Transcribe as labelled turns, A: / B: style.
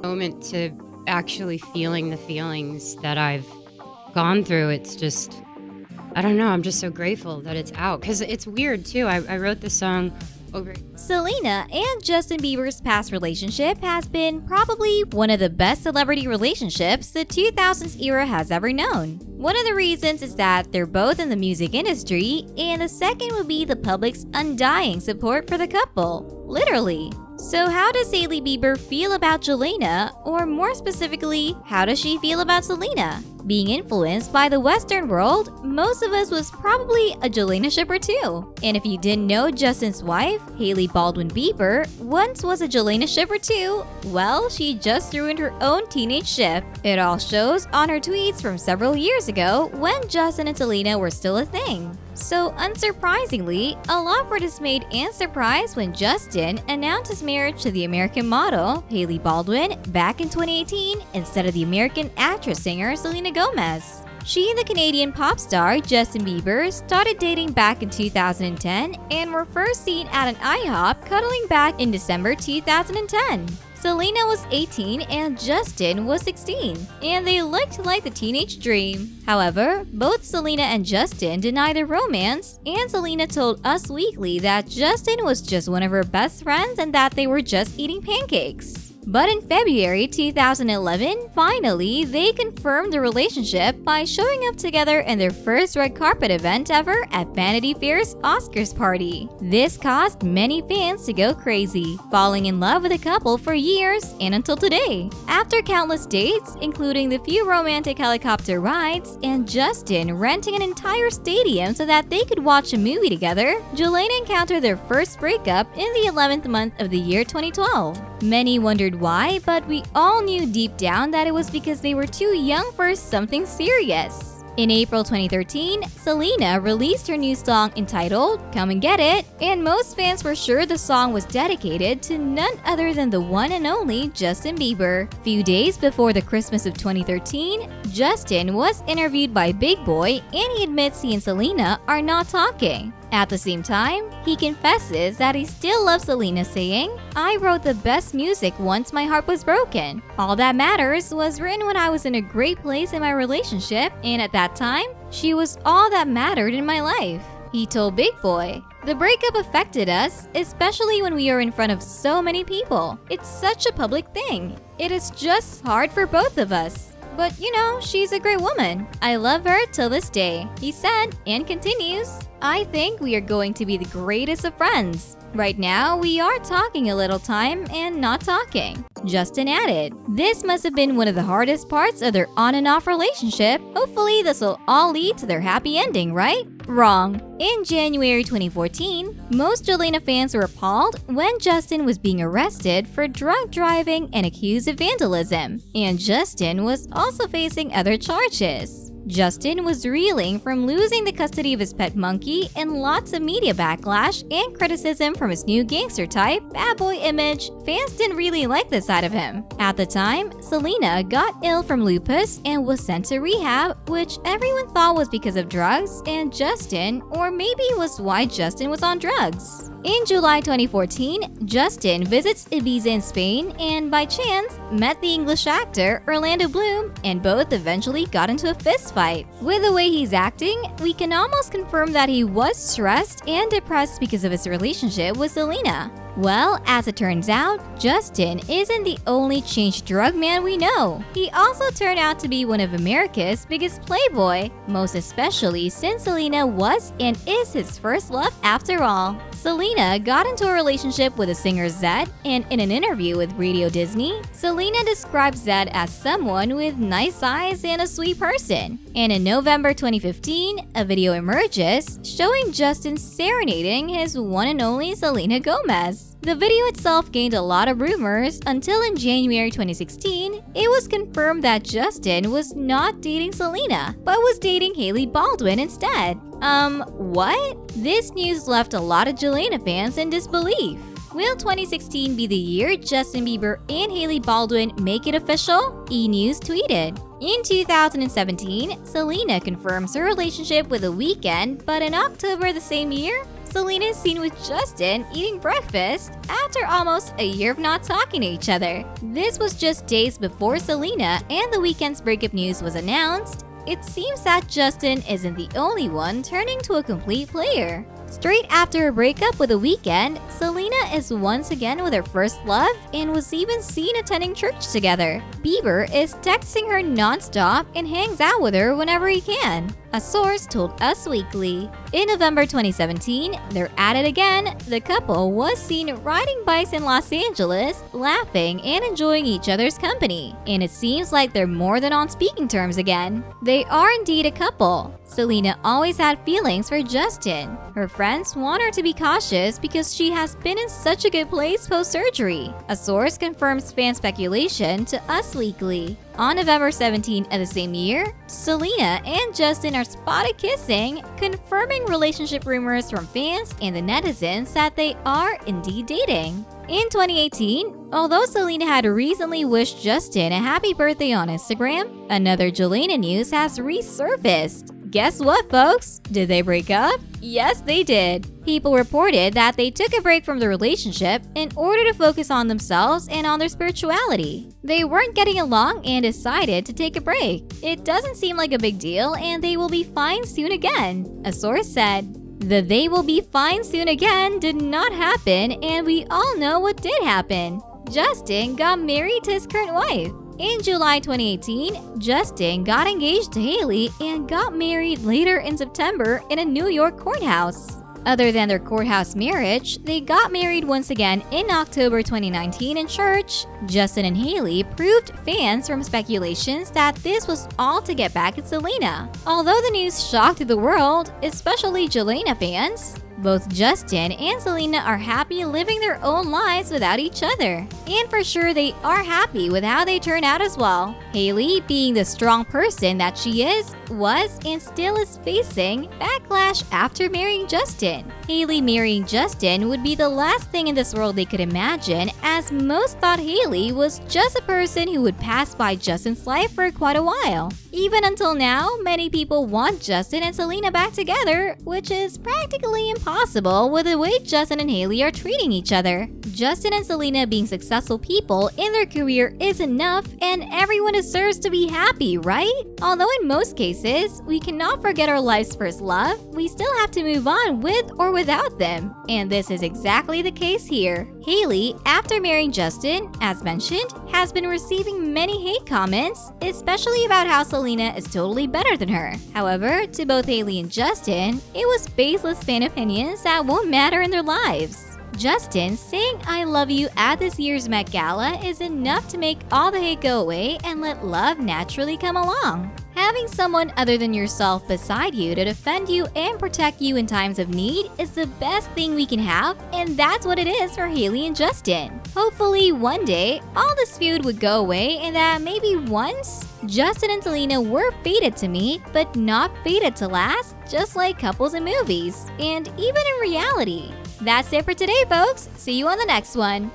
A: moment to actually feeling the feelings that I've gone through. It's just, I don't know, I'm just so grateful that it's out. Because it's weird, too. I wrote this song over...
B: Selena and Justin Bieber's past relationship has been probably one of the best celebrity relationships the 2000s era has ever known. One of the reasons is that they're both in the music industry, and the second would be the public's undying support for the couple. Literally. So how does Hailey Bieber feel about Jelena, or more specifically, how does she feel about Selena? Being influenced by the Western world, most of us was probably a Jelena shipper too. And if you didn't know, Justin's wife, Hailey Baldwin Bieber, once was a Jelena shipper too, well, she just ruined her own teenage ship. It all shows on her tweets from several years ago when Justin and Selena were still a thing. So unsurprisingly, a lot were dismayed and surprised when Justin announced his marriage to the American model, Hailey Baldwin, back in 2018 instead of the American actress-singer Selena Gomez. She and the Canadian pop star Justin Bieber started dating back in 2010 and were first seen at an IHOP cuddling back in December 2010. Selena was 18 and Justin was 16, and they looked like the teenage dream. However, both Selena and Justin denied the romance, and Selena told Us Weekly that Justin was just one of her best friends and that they were just eating pancakes. But in February 2011, finally, they confirmed the relationship by showing up together in their first red carpet event ever at Vanity Fair's Oscars party. This caused many fans to go crazy, falling in love with the couple for years and until today. After countless dates, including the few romantic helicopter rides and Justin renting an entire stadium so that they could watch a movie together, Jelena encountered their first breakup in the 11th month of the year 2012. Many wondered why, but we all knew deep down that it was because they were too young for something serious. In April 2013, Selena released her new song entitled Come and Get It, and most fans were sure the song was dedicated to none other than the one and only Justin Bieber. Few days before the Christmas of 2013, Justin was interviewed by Big Boy, and he admits he and Selena are not talking. At the same time, he confesses that he still loves Selena, saying, "I wrote the best music once my heart was broken. All That Matters was written when I was in a great place in my relationship, and at that time, she was all that mattered in my life." He told Big Boy, "The breakup affected us, especially when we are in front of so many people. It's such a public thing. It is just hard for both of us. But you know, she's a great woman. I love her till this day," he said, and continues, "I think we are going to be the greatest of friends. Right now, we are talking a little time and not talking." Justin added, "This must have been one of the hardest parts of their on and off relationship. Hopefully this will all lead to their happy ending, right?" Wrong. In January 2014, most Jelena fans were appalled when Justin was being arrested for drunk driving and accused of vandalism, and Justin was also facing other charges. Justin was reeling from losing the custody of his pet monkey and lots of media backlash and criticism from his new gangster type, bad boy image. Fans didn't really like this side of him. At the time, Selena got ill from lupus and was sent to rehab, which everyone thought was because of drugs, and Justin, or maybe it was why Justin was on drugs. In July 2014, Justin visits Ibiza in Spain and by chance met the English actor Orlando Bloom, and both eventually got into a fist fight. With the way he's acting, we can almost confirm that he was stressed and depressed because of his relationship with Selena. Well, as it turns out, Justin isn't the only changed drug man we know. He also turned out to be one of America's biggest playboy, most especially since Selena was and is his first love after all. Selena got into a relationship with the singer Zedd, and in an interview with Radio Disney, Selena describes Zedd as someone with nice eyes and a sweet person. And in November 2015, a video emerges showing Justin serenading his one and only Selena Gomez. The video itself gained a lot of rumors until in January 2016, it was confirmed that Justin was not dating Selena, but was dating Hailey Baldwin instead. What? This news left a lot of Jelena fans in disbelief. Will 2016 be the year Justin Bieber and Hailey Baldwin make it official? E! News tweeted. In 2017, Selena confirms her relationship with The Weeknd, but in October the same year, Selena is seen with Justin eating breakfast after almost a year of not talking to each other. This was just days before Selena and The Weeknd's breakup news was announced. It seems that Justin isn't the only one turning to a complete player. Straight after a breakup with The Weeknd, Selena is once again with her first love and was even seen attending church together. Bieber is texting her non-stop and hangs out with her whenever he can, a source told Us Weekly. In November 2017, they're at it again. The couple was seen riding bikes in Los Angeles, laughing and enjoying each other's company, and it seems like they're more than on speaking terms again. They are indeed a couple. Selena always had feelings for Justin. Her friends want her to be cautious because she has been in such a good place post-surgery. A source confirms fan speculation to Us Weekly. On November 17 of the same year, Selena and Justin are spotted kissing, confirming relationship rumors from fans and the netizens that they are indeed dating. In 2018, although Selena had recently wished Justin a happy birthday on Instagram, another Jelena news has resurfaced. Guess what, folks? Did they break up? Yes, they did. People reported that they took a break from the relationship in order to focus on themselves and on their spirituality. They weren't getting along and decided to take a break. It doesn't seem like a big deal and they will be fine soon again. A source said, "The they will be fine soon again did not happen, and we all know what did happen. Justin got married to his current wife." In July 2018, Justin got engaged to Hailey and got married later in September in a New York courthouse. Other than their courthouse marriage, they got married once again in October 2019 in church. Justin and Hailey proved fans from speculations that this was all to get back at Selena. Although the news shocked the world, especially Jelena fans, both Justin and Selena are happy living their own lives without each other. And for sure, they are happy with how they turn out as well. Hailey, being the strong person that she is, was and still is facing backlash after marrying Justin. Hailey marrying Justin would be the last thing in this world they could imagine, as most thought Hailey was just a person who would pass by Justin's life for quite a while. Even until now, many people want Justin and Selena back together, which is practically impossible with the way Justin and Hailey are treating each other. Justin and Selena being successful people in their career is enough, and everyone deserves to be happy, right? Although in most cases, we cannot forget our life's first love, we still have to move on with or without them. And this is exactly the case here. Hailey, after marrying Justin, as mentioned, has been receiving many hate comments, especially about how Selena is totally better than her. However, to both Hailey and Justin, it was baseless fan opinions that won't matter in their lives. Justin saying "I love you" at this year's Met Gala is enough to make all the hate go away and let love naturally come along. Having someone other than yourself beside you to defend you and protect you in times of need is the best thing we can have, and that's what it is for Hailey and Justin. Hopefully one day, all this feud would go away and that maybe once, Justin and Selena were fated to meet, but not fated to last, just like couples in movies, and even in reality. That's it for today, folks. See you on the next one.